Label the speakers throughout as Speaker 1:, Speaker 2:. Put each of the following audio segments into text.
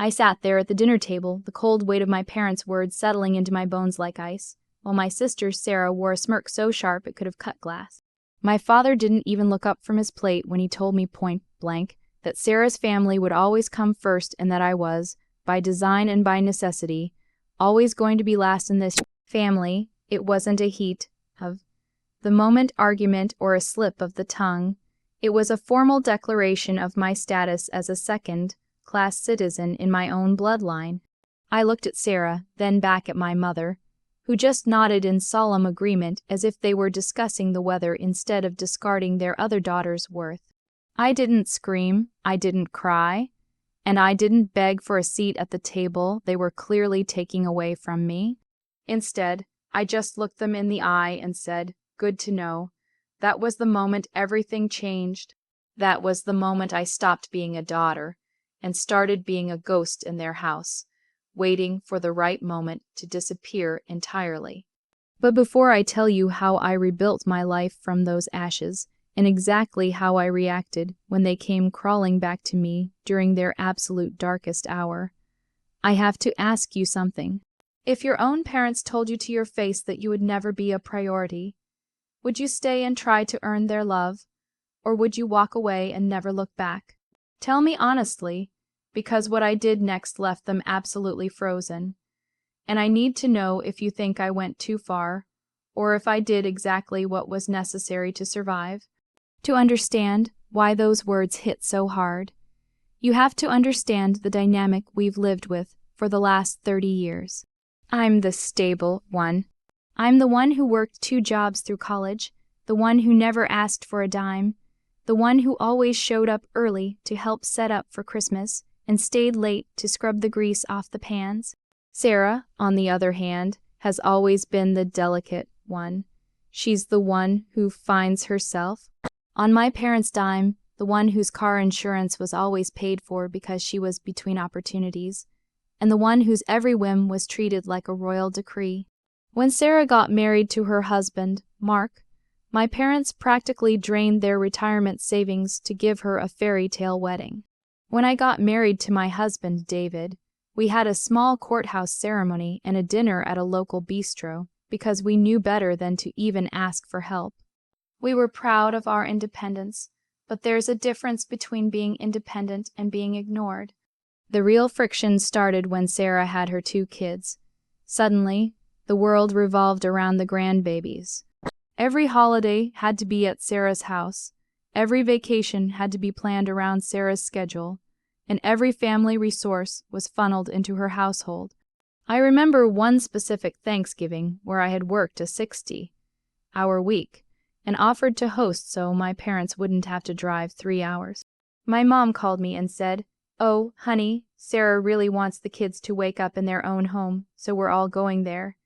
Speaker 1: I sat there at the dinner table, the cold weight of my parents' words settling into my bones like ice, while my sister, Sarah, wore a smirk so sharp it could have cut glass. My father didn't even look up from his plate when he told me point blank that Sarah's family would always come first and that I was, by design and by necessity, always going to be last in this family. It wasn't a heat of the moment argument or a slip of the tongue. It was a formal declaration of my status as a second-class citizen in my own bloodline. I looked at Sarah, then back at my mother, who just nodded in solemn agreement as if they were discussing the weather instead of discarding their other daughter's worth. I didn't scream, I didn't cry, and I didn't beg for a seat at the table they were clearly taking away from me. Instead, I just looked them in the eye and said, "Good to know." That was the moment everything changed. That was the moment I stopped being a daughter and started being a ghost in their house, waiting for the right moment to disappear entirely. But before I tell you how I rebuilt my life from those ashes, and exactly how I reacted when they came crawling back to me during their absolute darkest hour, I have to ask you something. If your own parents told you to your face that you would never be a priority, would you stay and try to earn their love, or would you walk away and never look back? Tell me honestly, because what I did next left them absolutely frozen. And I need to know if you think I went too far, or if I did exactly what was necessary to survive. To understand why those words hit so hard, you have to understand the dynamic we've lived with for the last 30 years. I'm the stable one. I'm the one who worked 2 jobs through college, the one who never asked for a dime, the one who always showed up early to help set up for Christmas and stayed late to scrub the grease off the pans. Sarah, on the other hand, has always been the delicate one. She's the one who finds herself. On my parents' dime, the one whose car insurance was always paid for because she was between opportunities, and the one whose every whim was treated like a royal decree. When Sarah got married to her husband, Mark, my parents practically drained their retirement savings to give her a fairy tale wedding. When I got married to my husband, David, we had a small courthouse ceremony and a dinner at a local bistro because we knew better than to even ask for help. We were proud of our independence, but there's a difference between being independent and being ignored. The real friction started when Sarah had her 2 kids. Suddenly, the world revolved around the grandbabies. Every holiday had to be at Sarah's house, every vacation had to be planned around Sarah's schedule, and every family resource was funneled into her household. I remember one specific Thanksgiving where I had worked a 60-hour week and offered to host so my parents wouldn't have to drive 3 hours. My mom called me and said, "Oh, honey, Sarah really wants the kids to wake up in their own home, so we're all going there.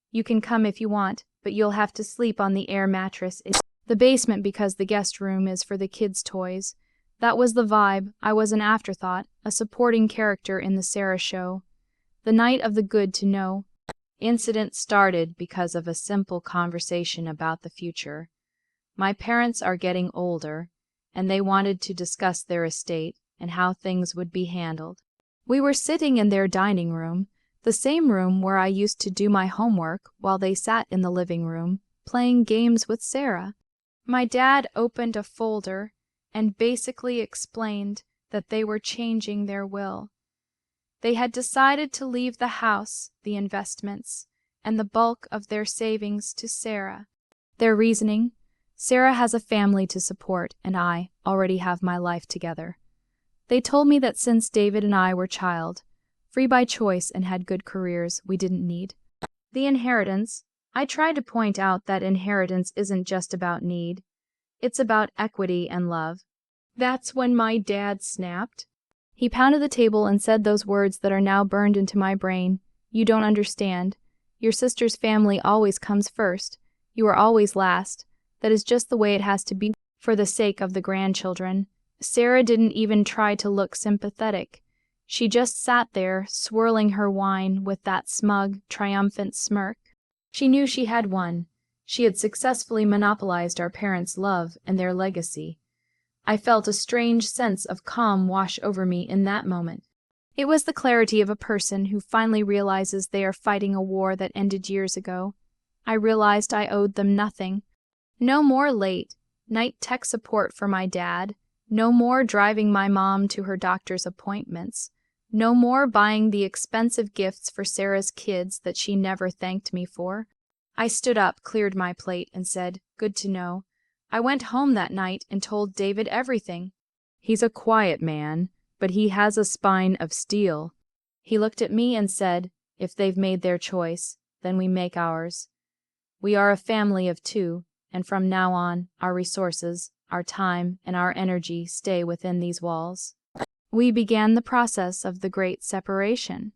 Speaker 1: You can come if you want, but you'll have to sleep on the air mattress in the basement because the guest room is for the kids' toys." That was the vibe. I was an afterthought, a supporting character in the Sarah show. The night of the good to know incident started because of a simple conversation about the future. My parents are getting older, and they wanted to discuss their estate and how things would be handled. We were sitting in their dining room, the same room where I used to do my homework while they sat in the living room, playing games with Sarah. My dad opened a folder and basically explained that they were changing their will. They had decided to leave the house, the investments, and the bulk of their savings to Sarah. Their reasoning: Sarah has a family to support, and I already have my life together. They told me that since David and I were free by choice and had good careers, we didn't need the inheritance. I tried to point out that inheritance isn't just about need. It's about equity and love. That's when my dad snapped. He pounded the table and said those words that are now burned into my brain. "You don't understand. Your sister's family always comes first. You are always last. That is just the way it has to be for the sake of the grandchildren." Sarah didn't even try to look sympathetic. She just sat there, swirling her wine with that smug, triumphant smirk. She knew she had won. She had successfully monopolized our parents' love and their legacy. I felt a strange sense of calm wash over me in that moment. It was the clarity of a person who finally realizes they are fighting a war that ended years ago. I realized I owed them nothing. No more late night tech support for my dad. No more driving my mom to her doctor's appointments. No more buying the expensive gifts for Sarah's kids that she never thanked me for. I stood up, cleared my plate, and said, "Good to know." I went home that night and told David everything. He's a quiet man, but he has a spine of steel. He looked at me and said, "If they've made their choice, then we make ours. We are a family of two, and from now on, our resources, our time, and our energy stay within these walls." We began the process of the great separation.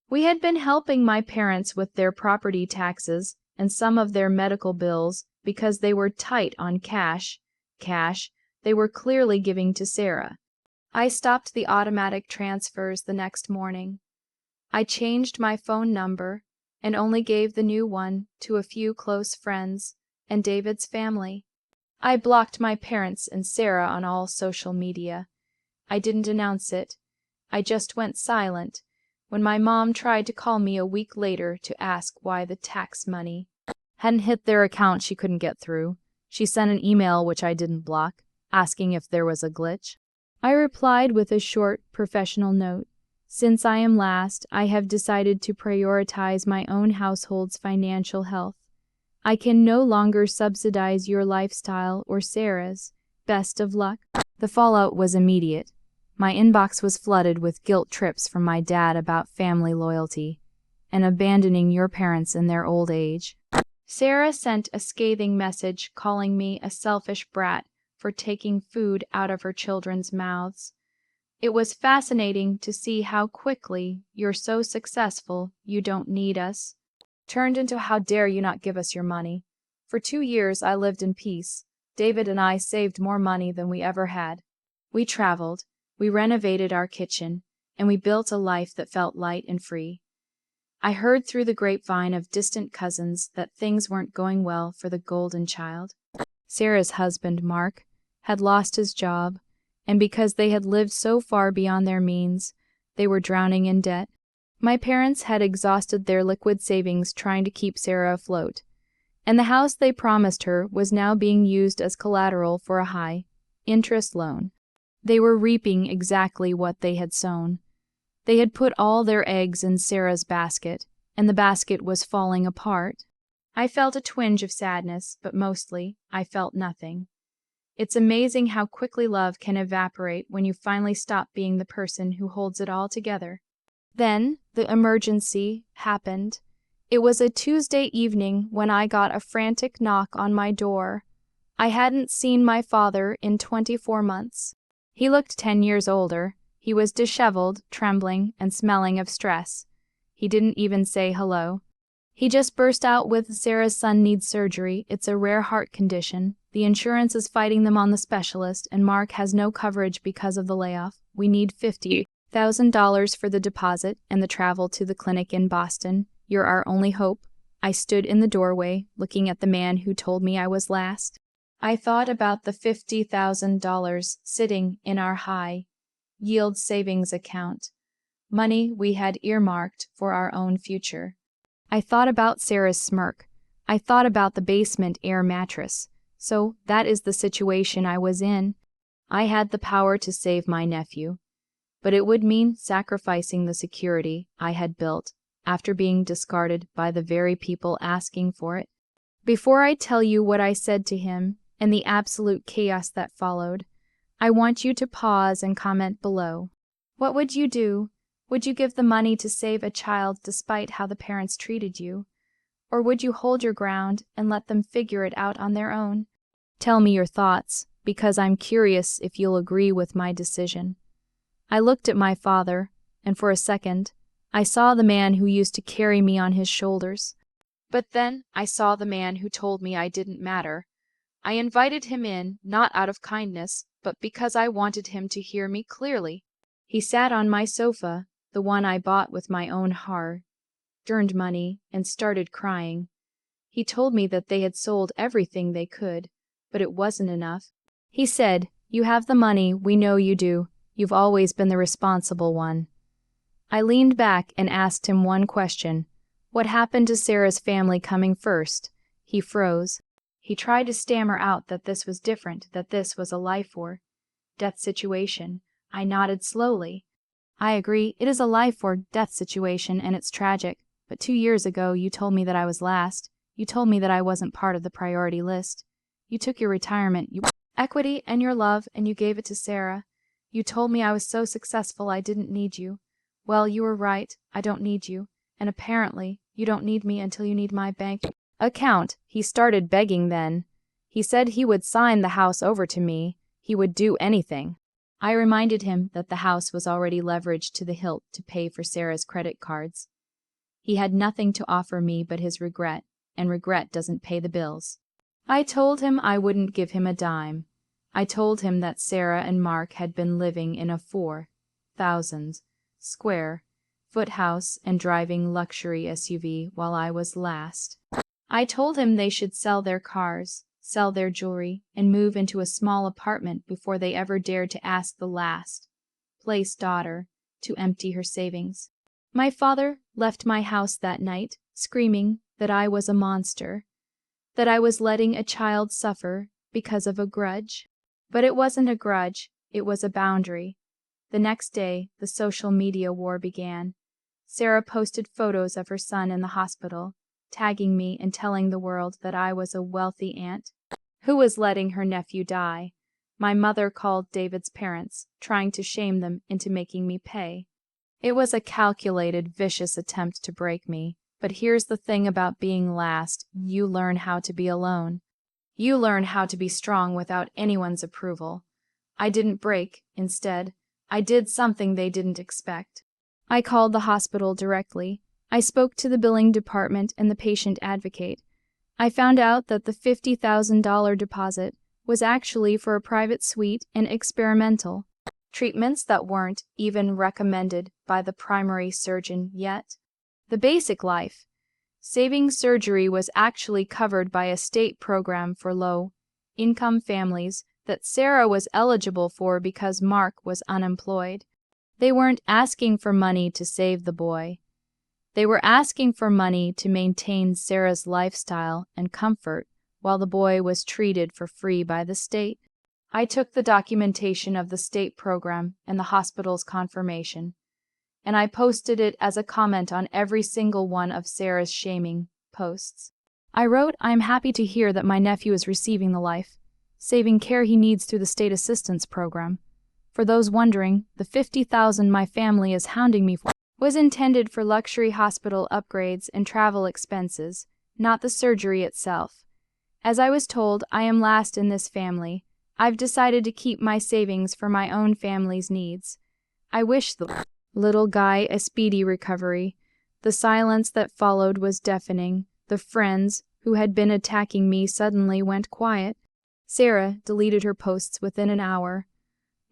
Speaker 1: We had been helping my parents with their property taxes and some of their medical bills because they were tight on cash they were clearly giving to Sarah. I stopped the automatic transfers the next morning. I changed my phone number and only gave the new one to a few close friends and David's family. I blocked my parents and Sarah on all social media. I didn't announce it. I just went silent when my mom tried to call me a week later to ask why the tax money hadn't hit their account. She couldn't get through. She sent an email, which I didn't block, asking if there was a glitch. I replied with a short, professional note. Since I am last, I have decided to prioritize my own household's financial health. I can no longer subsidize your lifestyle or Sarah's. Best of luck. The fallout was immediate. My inbox was flooded with guilt trips from my dad about family loyalty and abandoning your parents in their old age. Sarah sent a scathing message calling me a selfish brat for taking food out of her children's mouths. It was fascinating to see how quickly "you're so successful, you don't need us" turned into "how dare you not give us your money." For 2 years I lived in peace. David and I saved more money than we ever had. We traveled, we renovated our kitchen, and we built a life that felt light and free. I heard through the grapevine of distant cousins that things weren't going well for the golden child. Sarah's husband, Mark, had lost his job, and because they had lived so far beyond their means, they were drowning in debt. My parents had exhausted their liquid savings trying to keep Sarah afloat, and the house they promised her was now being used as collateral for a high-interest loan. They were reaping exactly what they had sown. They had put all their eggs in Sarah's basket, and the basket was falling apart. I felt a twinge of sadness, but mostly, I felt nothing. It's amazing how quickly love can evaporate when you finally stop being the person who holds it all together. Then, the emergency happened. It was a Tuesday evening when I got a frantic knock on my door. I hadn't seen my father in 24 months. He looked 10 years older. He was disheveled, trembling, and smelling of stress. He didn't even say hello. He just burst out with, "Sarah's son needs surgery. It's a rare heart condition. The insurance is fighting them on the specialist, and Mark has no coverage because of the layoff. We need $50,000 for the deposit and the travel to the clinic in Boston. You're our only hope." I stood in the doorway, looking at the man who told me I was last. I thought about the $50,000 sitting in our high-yield savings account, money we had earmarked for our own future. I thought about Sarah's smirk. I thought about the basement air mattress. So that is the situation I was in. I had the power to save my nephew, but it would mean sacrificing the security I had built after being discarded by the very people asking for it. Before I tell you what I said to him and the absolute chaos that followed, I want you to pause and comment below. What would you do? Would you give the money to save a child despite how the parents treated you? Or would you hold your ground and let them figure it out on their own? Tell me your thoughts, because I'm curious if you'll agree with my decision. I looked at my father, and for a second, I saw the man who used to carry me on his shoulders. But then I saw the man who told me I didn't matter. I invited him in, not out of kindness, but because I wanted him to hear me clearly. He sat on my sofa, the one I bought with my own hard-earned money, and started crying. He told me that they had sold everything they could, but it wasn't enough. He said, "You have the money, we know you do. You've always been the responsible one. I leaned back and asked him one question. What happened to Sarah's family coming first? He froze. He tried to stammer out that this was different, that this was a life or death situation. I nodded slowly. I agree, it is a life or death situation, and it's tragic. But 2 years ago, you told me that I was last. You told me that I wasn't part of the priority list. You took your retirement, your equity, and your love, and you gave it to Sarah. You told me I was so successful I didn't need you. Well, you were right, I don't need you. And apparently, you don't need me until you need my bank account. He started begging then. He said he would sign the house over to me. He would do anything. I reminded him that the house was already leveraged to the hilt to pay for Sarah's credit cards. He had nothing to offer me but his regret, and regret doesn't pay the bills. I told him I wouldn't give him a dime. I told him that Sarah and Mark had been living in a 4,000 square foot house and driving luxury SUV while I was last. I told him they should sell their cars, sell their jewelry, and move into a small apartment before they ever dared to ask the last place daughter to empty her savings. My father left my house that night, screaming that I was a monster, that I was letting a child suffer because of a grudge. But it wasn't a grudge, it was a boundary. The next day, the social media war began. Sarah posted photos of her son in the hospital, tagging me and telling the world that I was a wealthy aunt who was letting her nephew die. My mother called David's parents, trying to shame them into making me pay. It was a calculated, vicious attempt to break me. But here's the thing about being last: you learn how to be alone. You learn how to be strong without anyone's approval. I didn't break. Instead, I did something they didn't expect. I called the hospital directly. I spoke to the billing department and the patient advocate. I found out that the $50,000 deposit was actually for a private suite and experimental treatments that weren't even recommended by the primary surgeon yet. The basic life saving surgery was actually covered by a state program for low-income families that Sarah was eligible for because Mark was unemployed. They weren't asking for money to save the boy. They were asking for money to maintain Sarah's lifestyle and comfort while the boy was treated for free by the state. I took the documentation of the state program and the hospital's confirmation, and I posted it as a comment on every single one of Sarah's shaming posts. I wrote, "I am happy to hear that my nephew is receiving the life-saving care he needs through the state assistance program. For those wondering, the $50,000 my family is hounding me for was intended for luxury hospital upgrades and travel expenses, not the surgery itself. As I was told, I am last in this family. I've decided to keep my savings for my own family's needs. I wish the little guy a speedy recovery." The silence that followed was deafening. The friends who had been attacking me suddenly went quiet. Sarah deleted her posts within an hour.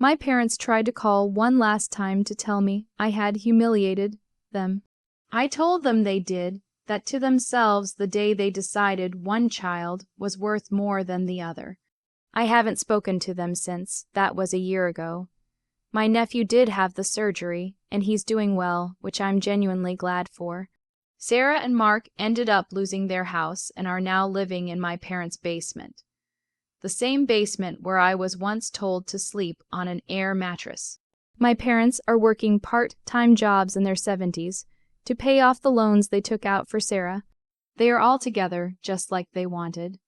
Speaker 1: My parents tried to call one last time to tell me I had humiliated them. I told them they did that to themselves the day they decided one child was worth more than the other. I haven't spoken to them since. That was a year ago. My nephew did have the surgery, and he's doing well, which I'm genuinely glad for. Sarah and Mark ended up losing their house and are now living in my parents' basement. The same basement where I was once told to sleep on an air mattress. My parents are working part-time jobs in their 70s to pay off the loans they took out for Sarah. They are all together, just like they wanted.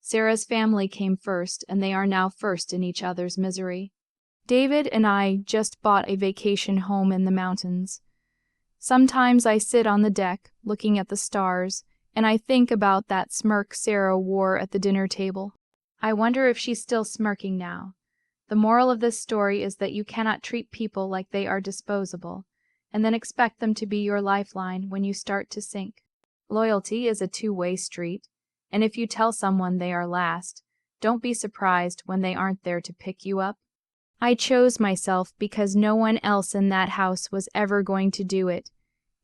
Speaker 1: Sarah's family came first, and they are now first in each other's misery. David and I just bought a vacation home in the mountains. Sometimes I sit on the deck, looking at the stars, and I think about that smirk Sarah wore at the dinner table. I wonder if she's still smirking now. The moral of this story is that you cannot treat people like they are disposable, and then expect them to be your lifeline when you start to sink. Loyalty is a two-way street, and if you tell someone they are last, don't be surprised when they aren't there to pick you up. I chose myself because no one else in that house was ever going to do it.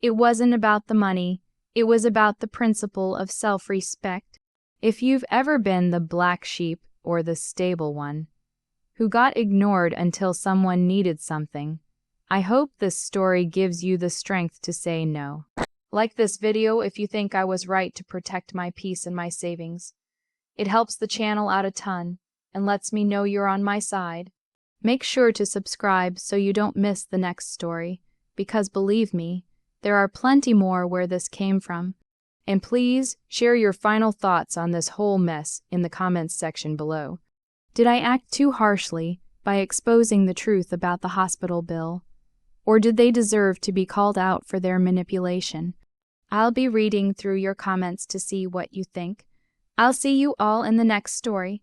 Speaker 1: It wasn't about the money, it was about the principle of self-respect. If you've ever been the black sheep or the stable one, who got ignored until someone needed something, I hope this story gives you the strength to say no. Like this video if you think I was right to protect my peace and my savings. It helps the channel out a ton and lets me know you're on my side. Make sure to subscribe so you don't miss the next story, because believe me, there are plenty more where this came from. And please share your final thoughts on this whole mess in the comments section below. Did I act too harshly by exposing the truth about the hospital bill? Or did they deserve to be called out for their manipulation? I'll be reading through your comments to see what you think. I'll see you all in the next story.